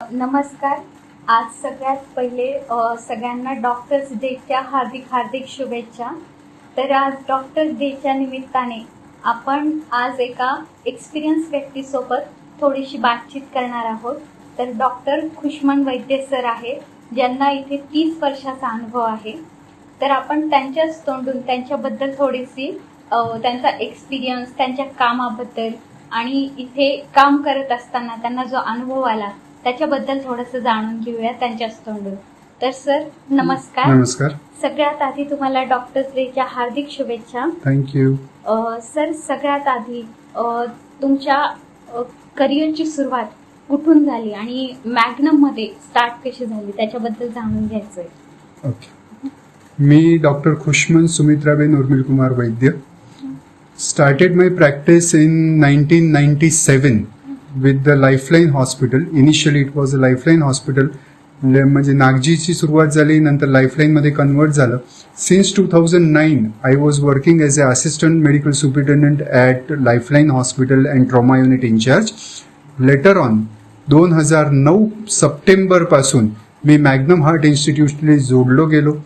नमस्कार. आज सगळ्यात पहिले सगळ्यांना डॉक्टर्स डेच्या हार्दिक शुभेच्छा. तर आज डॉक्टर्स डेच्या निमित्ताने आपण आज एका एक्सपिरियन्स व्यक्तीसोबत थोडीशी बातचीत करणार आहोत. तर डॉक्टर खुशमन वैद्य सर आहे, ज्यांना इथे 30 वर्षाचा अनुभव आहे. तर आपण त्यांच्याच तोंडून त्यांच्याबद्दल थोडीशी त्यांचा एक्सपिरियन्स, त्यांच्या कामाबद्दल आणि इथे काम करत असताना त्यांना जो अनुभव आला त्याच्याबद्दल थोडंसं जाणून घेऊया त्यांच्याच तोंडून. तर सर नमस्कार. नमस्कार. सगळ्यात आधी तुम्हाला डॉक्टर्स डेच्या हार्दिक शुभेच्छा. थँक्यू. सर सगळ्यात आधी तुमच्या करिअरची सुरुवात कुठून झाली आणि मॅग्नम मध्ये स्टार्ट कशी झाली त्याच्याबद्दल जाणून घ्यायचंय. ओके. मी doctor Khushman Sumitraben Urmil Kumar Vaidya. Started my practice in 1997 with the Lifeline Hospital. Initially it was a Lifeline Hospital. म्हणजे नागजीची सुरुवात झाली, नंतर लाईफलाईन मध्ये कन्वर्ट झालं. Since 2009 I was working as a assistant medical superintendent at Lifeline hospital and trauma unit incharge. Later on 2009 September पासून मी Magnum heart इन्स्टिट्यूटशी जोडलो गेलो.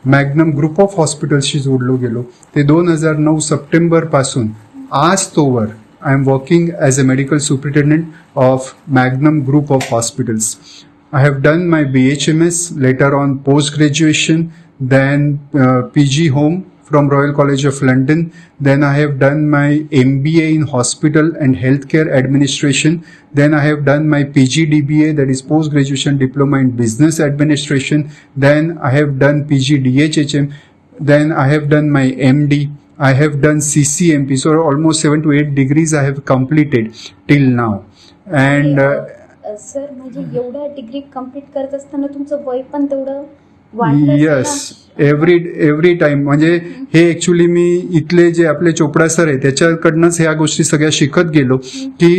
मॅग्नम ग्रुप ऑफ हॉस्पिटल्सशी जोडलो गेलो. ते 2009 सप्टेंबर पासून आज तोवर I am working as a medical superintendent of Magnum group of hospitals. I have done my BHMS, later on post-graduation, then PG home from Royal College of London. Then I have done my MBA in Hospital and Healthcare Administration. Then I have done my PG DBA, that is Post-Graduation Diploma in Business Administration. Then I have done PG DHHM. Then I have done my MD. I have done CCMP. So almost 7 to 8 degrees I have completed till now. And sir म्हणजे एवढ्या degree complete करत असताना तुमचं वय पण तेवढं वाढलं. Yes, every time. म्हणजे हे ऍक्च्युली मी इथले जे आपले चोपडा सर आहे त्याच्याकडनंच ह्या गोष्टी सगळ्या शिकत गेलो की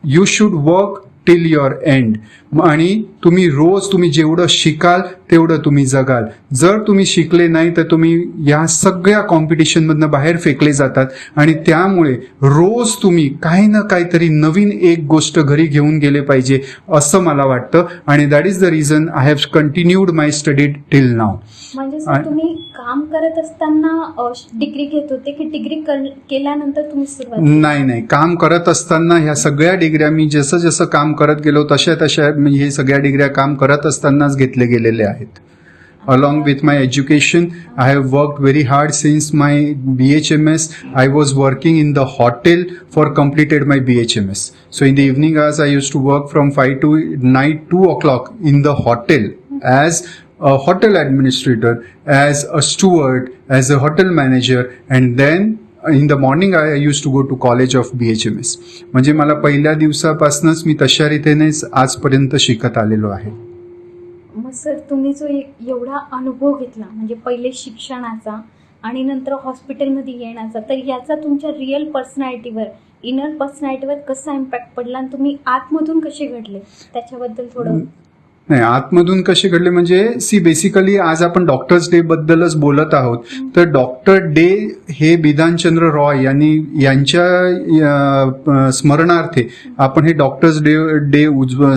you should work till your end. आणि तुम्ही जेवढं शिकाल तेवढं तुम्ही जगाल. जर तुम्ही शिकले नाही तर तुम्ही या सगळ्या कॉम्पिटिशन मधनं बाहेर फेकले जातात. आणि त्यामुळे रोज तुम्ही काही ना काहीतरी नवीन एक गोष्ट घरी घेऊन गेले पाहिजे असं मला वाटतं. आणि that is the reason I have continued my study till नाव. म्हणजे सर तुम्ही काम करत असताना डिग्री घेत होते की डिग्री केल्यानंतर तुम्ही सुरुवात? नाही, काम करत असताना ह्या सगळ्या डिग्र्या मी जसं जसं काम करत गेलो तशा हे सगळ्या डिग्र्या काम करत असतानाच घेतले गेलेले आहेत. Along with my education, I have worked very hard since my BHMS. I was working in the hotel for completed my BHMS. So in the evening hours, I used to work from 5 to night 2 o'clock in the hotel as a hotel administrator, as a steward, as a hotel manager, and then in the morning I used to go to college of BHMS. म्हणजे मला पहिल्या दिवसापासूनच मी तशा रीतीनेच आजपर्यंत शिकत आलेलो आहे. मग sir तुम्ही जो एवढा अनुभव घेतला म्हणजे पहिले शिक्षणाचा आणि नंतर हॉस्पिटलमध्ये येण्याचा, तर याचा तुमच्या रिअल पर्सनॅलिटीवर, इनर पर्सनॅलिटीवर कसा इम्पॅक्ट पडला आणि तुम्ही आतमधून कसे घडले त्याच्याबद्दल थोडं. नाही, आतमधून कसे घडले म्हणजे बेसिकली आज आपण डॉक्टर्स डे बद्दलच बोलत आहोत. तर डॉक्टर डे हे बिधानचंद्र रॉय यांच्या स्मरणार्थे आपण हे डॉक्टर्स डे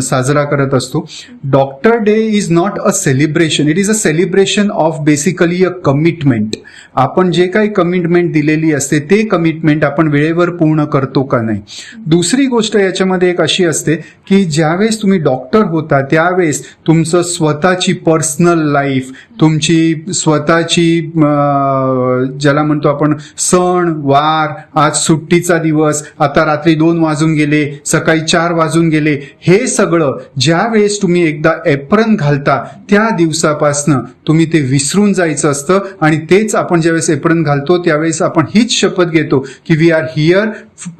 साजरा करत असतो. Doctor day is not a celebration, it is a celebration of basically a commitment. आपण जे काही कमिटमेंट दिलेली असते ते कमिटमेंट आपण वेळेवर पूर्ण करतो का नाही. दुसरी गोष्ट याच्यामध्ये एक अशी असते की ज्यावेळेस तुम्ही डॉक्टर होता त्यावेळेस तुमचं स्वतःची पर्सनल लाईफ, तुमची स्वतःची ज्याला म्हणतो आपण सण वार, आज सुट्टीचा दिवस, आता रात्री 2 वाजून गेले, सकाळी 4 वाजून गेले, हे सगळं ज्या वेळेस तुम्ही एकदा एप्रन घालता त्या दिवसापासनं तुम्ही ते विसरून जायचं असतं. आणि तेच आपण ज्यावेळेस एप्रन घालतो त्यावेळेस आपण हीच शपथ घेतो की we are here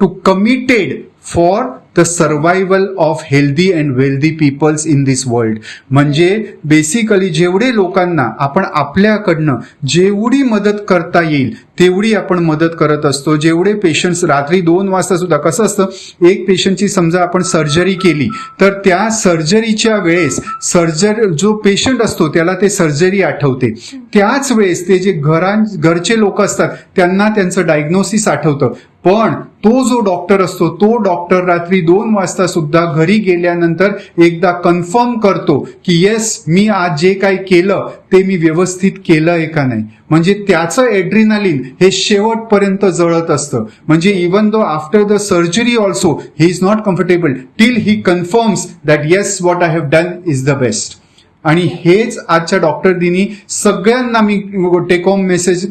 to committed for the survival of healthy and wealthy peoples in this world. म्हणजे बेसिकली जेवढे लोकांना आपण आपल्याकडनं जेवढी मदत करता येईल तेवढी आपण मदत करत असतो. जेवढे पेशंट्स रात्री 2 वाजता सुद्धा कसं असतं, एक पेशंटची समजा आपण सर्जरी केली तर त्या सर्जरीच्या वेळेस जो पेशंट असतो त्याला ते सर्जरी आठवते. त्याच वेळेस ते जे घरचे लोक असतात त्यांना त्यांचं डायग्नोसिस आठवतं. पण तो जो डॉक्टर असतो तो डॉक्टर रात्री 2 वाजता सुद्धा घरी गेल्यानंतर एकदा कन्फर्म करतो की येस, मी आज जे काही केलं ते मी व्यवस्थित केलंय का नाही. म्हणजे त्याचं एड्रिनालिन हे शेवटपर्यंत जळत असतं. म्हणजे even though after the surgery also he is not comfortable till he confirms that yes, what I have done is the best. आणि हेच आजच्या डॉक्टर दिनी सगळ्यांना मी टेक होम मेसेज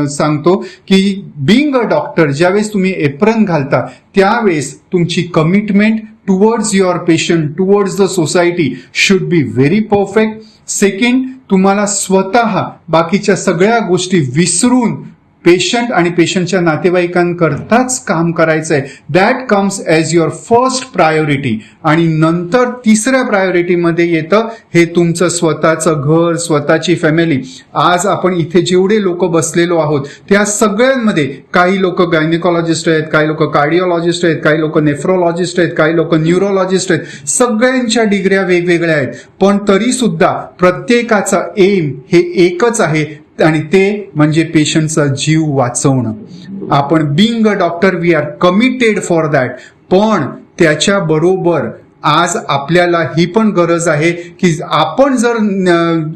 सांगतो की बिंग अ डॉक्टर, ज्यावेळेस तुम्ही एप्रन घालता त्यावेळेस तुमची commitment towards your patient, towards the society should be very perfect. Second, तुम्हाला स्वतः बाकीच्या सगळ्या गोष्टी विसरून पेशंट आणि पेशंटच्या नातेवाईकांकरताच काम करायचंय. That comes as your first priority. आणि नंतर तिसऱ्या प्रायोरिटीमध्ये येतं हे तुमचं स्वतःचं घर, स्वतःची फॅमिली. आज आपण इथे जेवढे लोक बसलेलो आहोत त्या सगळ्यांमध्ये काही लोक गायनेकॉलॉजिस्ट आहेत, काही लोक कार्डिओलॉजिस्ट आहेत, काही लोक नेफ्रोलॉजिस्ट आहेत, काही लोक न्यूरोलॉजिस्ट आहेत. सगळ्यांच्या डिग्र्या वेगवेगळ्या आहेत, पण तरी सुद्धा प्रत्येकाचा एम हे एकच आहे आणि ते म्हणजे पेशंटचा जीव वाचवणं. आपण being a doctor we are committed for that. पण त्याच्याबरोबर आज आपल्याला ही पण गरज आहे की आपण जर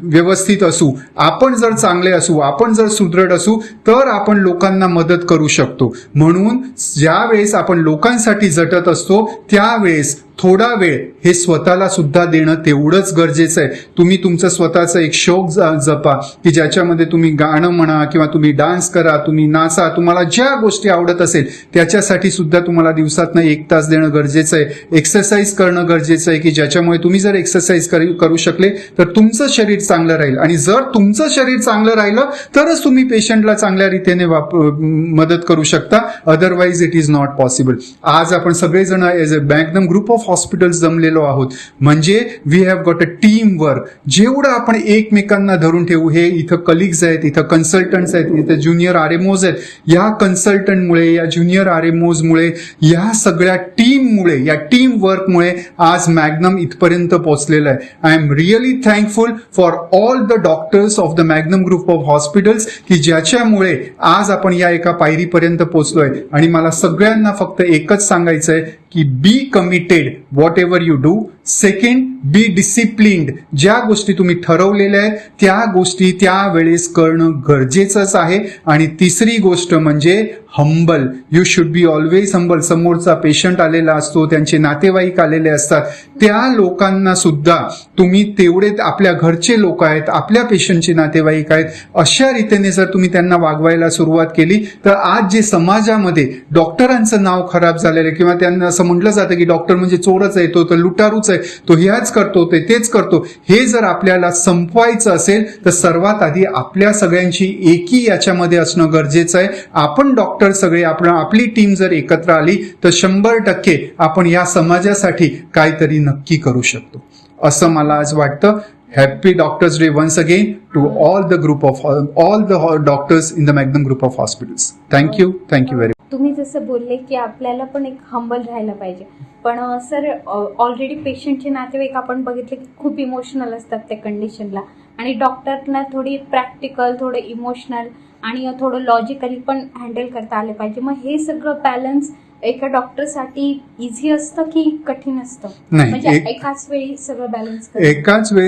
व्यवस्थित असू, आपण जर चांगले असू, आपण जर सुदृढ असू तर आपण लोकांना मदत करू शकतो. म्हणून ज्यावेळेस आपण लोकांसाठी झटत असतो त्यावेळेस थोडा वेळ हे स्वतःला सुद्धा देणं तेवढंच गरजेचं आहे. तुम्ही तुमचं स्वतःचं एक शौक जपा की ज्याच्यामध्ये तुम्ही गाणं म्हणा किंवा तुम्ही डान्स करा, तुम्ही नाचा, तुम्हाला ज्या गोष्टी आवडत असेल त्याच्यासाठी सुद्धा तुम्हाला दिवसातनं 1 तास देणं गरजेचं आहे. एक्सरसाइज करणं गरजेचं आहे की ज्याच्यामुळे तुम्ही जर एक्सरसाइज करू शकले तर तुमचं शरीर चांगलं राहील. आणि जर तुमचं शरीर चांगलं राहिलं तरच तुम्ही पेशंटला चांगल्या रीतीने मदत करू शकता. Otherwise it is not possible. आज आपण सगळेजण as a magnum group of hospitals जमलेलो आहोत. म्हणजे we have got a team work. जेवढं आपण एकमेकांना धरून ठेवू, हे इथं कलिग्स आहेत, इथं कन्सल्टंट्स आहेत, इथं ज्युनियर आरएमओज आहेत. या कन्सल्टंटमुळे, या ज्युनियर आरएमओजमुळे, या सगळ्या टीममुळे, या टीम वर्कमुळे आज मॅग्नम इथपर्यंत पोहोचलेलं आहे. I am really thankful for all the doctors of the Magnum group of hospitals की ज्याच्यामुळे आज आपण या एका पायरीपर्यंत पोहोचलोय. आणि मला सगळ्यांना फक्त एकच सांगायचंय की be committed whatever you do. Second, be disciplined. ज्या गोष्टी तुम्ही ठरवलेल्या आहेत त्या गोष्टी त्यावेळेस करणं गरजेचंच आहे. आणि तिसरी गोष्ट म्हणजे humble. You should be always humble. समोरचा पेशंट आलेला असतो, त्यांचे नातेवाईक आलेले असतात, त्या लोकांना सुद्धा तुम्ही तेवढे आपल्या घरचे लोक आहेत, आपल्या पेशंटचे नातेवाईक आहेत, अशा रीतीने जर तुम्ही त्यांना वागवायला सुरुवात केली तर आज जे समाजामध्ये डॉक्टरांचं नाव खराब झालेलं आहे किंवा त्यांना असं म्हटलं जातं की डॉक्टर म्हणजे चोरच आहे, तो तर लुटारूच आहे, तो ह्याच करतो, ते तेच करतो, हे जर आपल्याला संपवायचं असेल तर सर्वात आधी आपल्या सगळ्यांची एकी याच्यामध्ये असणं गरजेचं आहे. आपण डॉक्टर सगळे आपली टीम जर एकत्र आली तर 100% आपण या समाजासाठी काहीतरी नक्की करू शकतो असं मला आज वाटतं. Happy doctors day once again to all the doctors in the Magnum group of hospitals. Thank you very much. तुम्ही जसं बोलले की आपल्याला पण एक हंबल राहायला पाहिजे. पण सर, ऑलरेडी पेशंटचे नातेवाईक आपण बघितले की खूप इमोशनल असतात त्या कंडिशनला. आणि डॉक्टरना थोडी प्रॅक्टिकल, थोडं इमोशनल आणि थोडं लॉजिकली पण हँडल करता आले पाहिजे. मग हे सगळं बॅलन्स एका डॉक्टरसाठी इझी असतं की कठीण असतं? म्हणजे एकाच वेळी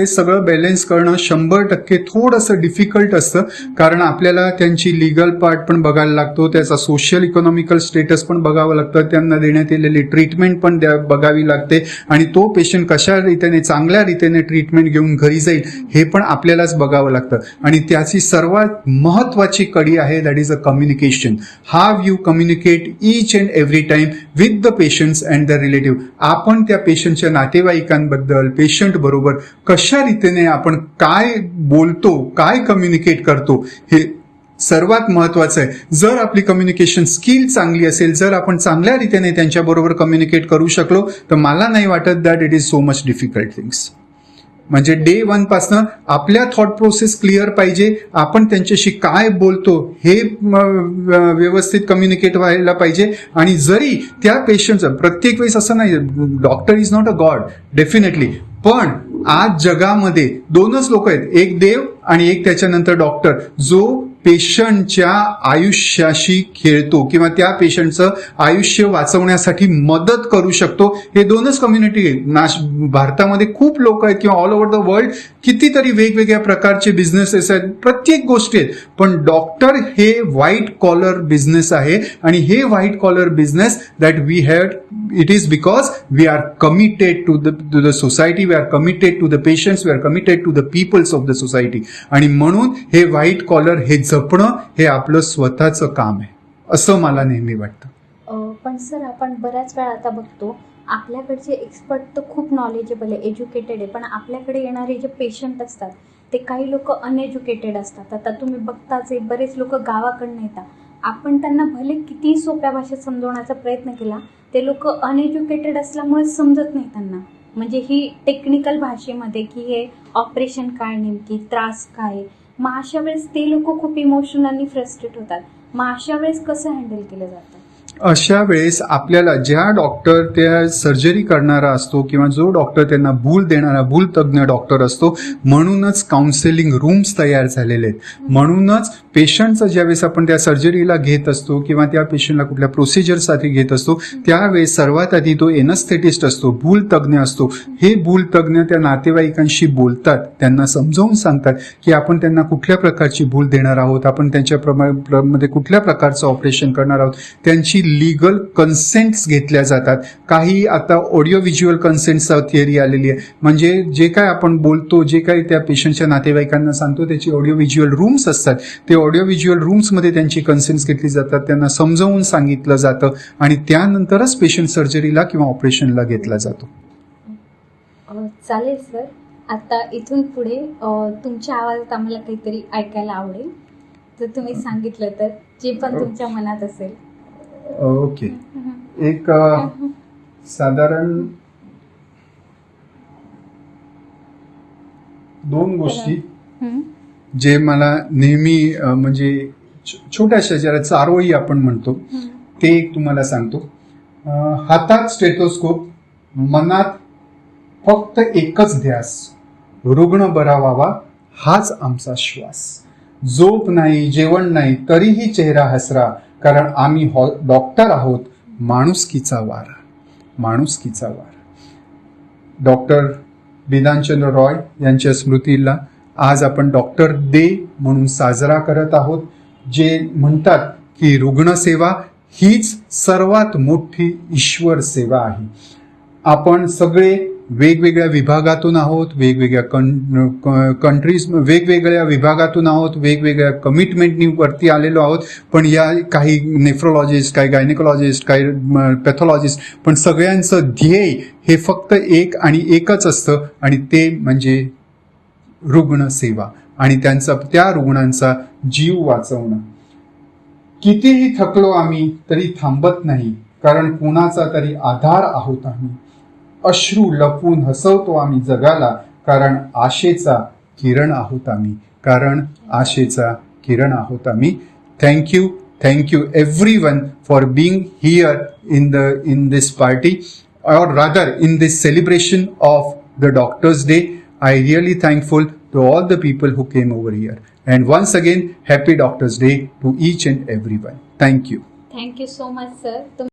सगळं बॅलन्स करणं 100% थोडंसं डिफिकल्ट असतं. कारण आपल्याला त्यांची लिगल पार्ट पण बघायला लागतो, त्याचा सोशल इकॉनॉमिकल स्टेटस पण बघावं लागतं, त्यांना देण्यात येलेली ट्रीटमेंट पण बघावी लागते आणि तो पेशंट कशा रीतीने चांगल्या रीतीने ट्रीटमेंट घेऊन घरी जाईल हे पण आपल्यालाच बघावं लागतं. आणि त्याची सर्वात महत्वाची कडी आहे that is a communication. How you communicate each and every time with the patients and the relative. आपण त्या पेशंटच्या नातेवाईकांबद्दल, पेशंट बरोबर कशा रीतीने आपण काय बोलतो, काय कम्युनिकेट करतो हे सर्वात महत्वाचं आहे. जर आपली कम्युनिकेशन स्किल चांगली असेल, जर आपण चांगल्या रीतीने त्यांच्याबरोबर कम्युनिकेट करू शकलो तर मला नाही वाटत that it is so much difficult things. म्हणजे डे 1 पासनं आपल्या थॉट प्रोसेस क्लिअर पाहिजे, आपण त्यांच्याशी काय बोलतो हे व्यवस्थित कम्युनिकेट व्हायला पाहिजे. आणि जरी त्या पेशंटचं प्रत्येक वेळेस असं नाही, doctor is not a God definitely, पण आज जगामध्ये 2च लोक आहेत, एक देव आणि एक त्याच्यानंतर डॉक्टर. जो पेशंटच्या आयुष्याशी खेळतो किंवा त्या पेशंटचं आयुष्य वाचवण्यासाठी मदत करू शकतो. हे दोनच कम्युनिटी आहेत. भारतामध्ये खूप लोक आहेत किंवा ऑल ओव्हर द वर्ल्ड कितीतरी वेगवेगळ्या प्रकारचे बिझनेसेस आहेत, प्रत्येक गोष्टी आहेत. पण डॉक्टर हे व्हाईट कॉलर बिझनेस आहे आणि हे white collar business that we have it is because we are committed to the society, we are committed to the patients, we are committed to the peoples of the society. आणि म्हणून हे white collar हे जपणं हे आपलं स्वतःचं काम आहे असं मला नेहमी वाटतं. पण सर, आपण बऱ्याच वेळा आता बघतो आपल्याकडचे एक्सपर्ट तर खूप नॉलेजेबल आहे, एज्युकेटेड आहे, पण आपल्याकडे येणारे जे पेशंट असतात ते काही लोक अनएज्युकेटेड असतात. आता तुम्ही बघताच आहे, बरेच लोक गावाकडनं येतात. आपण त्यांना भले किती सोप्या भाषेत समजवण्याचा प्रयत्न केला, ते लोक अनएज्युकेटेड असल्यामुळे समजत नाही त्यांना. म्हणजे ही टेक्निकल भाषेमध्ये की हे ऑपरेशन काय, नेमकी त्रास काय. मग अशा वेळेस ते लोक खूप इमोशनली फ्रस्ट्रेट होतात. मग अशा वेळेस कसं हँडल केलं जातं? अशा वेळेस आपल्याला ज्या डॉक्टर त्या सर्जरी करणारा असतो किंवा जो डॉक्टर त्यांना भूल देणारा भूल तज्ज्ञ डॉक्टर असतो, म्हणूनच काउन्सिलिंग रूम्स तयार झालेले आहेत. म्हणूनच पेशंटचं ज्यावेळेस आपण त्या सर्जरीला घेत असतो किंवा त्या पेशंटला कुठल्या प्रोसिजरसाठी घेत असतो त्यावेळेस सर्वात आधी तो एनस्थेटिस्ट असतो, भूल तज्ज्ञ असतो. हे भूल तज्ज्ञ त्या नातेवाईकांशी बोलतात, त्यांना समजावून सांगतात की आपण त्यांना कुठल्या प्रकारची भूल देणार आहोत, आपण त्यांच्या मध्ये कुठल्या प्रकारचं ऑपरेशन करणार आहोत. त्यांची लीगल कन्सेंट्स घेतल्या जातात. काही आता ऑडिओ व्हिज्युअल कन्सेंटचा थिअरी आलेली आहे. म्हणजे जे काय आपण बोलतो, जे काही त्या पेशंटच्या नातेवाईकांना सांगतो त्याची ऑडिओ व्हिज्युअल रूम्स असतात. ते ऑडिओ व्हिज्युअल रूम्समध्ये त्यांची कन्सेंट्स घेतली जातात, त्यांना समजावून सांगितलं जातं आणि त्यानंतरच पेशंट सर्जरीला किंवा ऑपरेशनला घेतला जातो. चालेल सर. आता इथून पुढे तुमच्या आवाजात आम्हाला काहीतरी ऐकायला आवडेल, तर तुम्ही सांगितलं तर जे पण तुमच्या मनात असेल. ओके. एक साधारण 2 गोष्टी जे मला नेहमी म्हणजे छोट्याशा ज्याला चारोळी आपण म्हणतो ते एक तुम्हाला सांगतो. हातात स्टेथोस्कोप, मनात फक्त एकच ध्यास, रुग्ण बरा व्हावा हाच आमचा श्वास. झोप नाही, जेवण नाही, तरीही चेहरा हसरा, कारण आम्ही डॉक्टर आहोत माणुसकीचा वार, माणुसकीचा वार. डॉक्टर बिधानचंद्र रॉय यांच्या स्मृतीला आज आपण डॉक्टर डे म्हणून साजरा करत आहोत. जे म्हणतात की रुग्णसेवा हीच सर्वात मोठी ईश्वर सेवा आहे. आपण सगळे वेगवेगळ्या विभागातून आहोत, वेगवेगळ्या कंट्रीज, वेगवेगळ्या विभागातून आहोत, वेगवेगळ्या कमिटमेंटनी वरती आलेलो आहोत. पण या काही नेफ्रोलॉजिस्ट, काही गायनेकोलॉजिस्ट, काही पॅथॉलॉजिस्ट, पण सगळ्यांचं ध्येय हे फक्त एक आणि एकच असतं आणि ते म्हणजे रुग्णसेवा आणि त्या रुग्णांचा जीव वाचवणं. कितीही थकलो आम्ही तरी थांबत नाही, कारण कुणाचा तरी आधार आहोत आम्ही. अश्रू लपून हसवतो आम्ही जगाला, कारण आशेचा किरण आहोत आम्ही, कारण आशेचा किरण आहोत आम्ही. Thank you everyone for being here in this party, or rather in this celebration of the Doctors' Day. I really thankful to all the people who came over here, and once again happy Doctors' Day to each and everyone. Thank you. Thank you so much sir.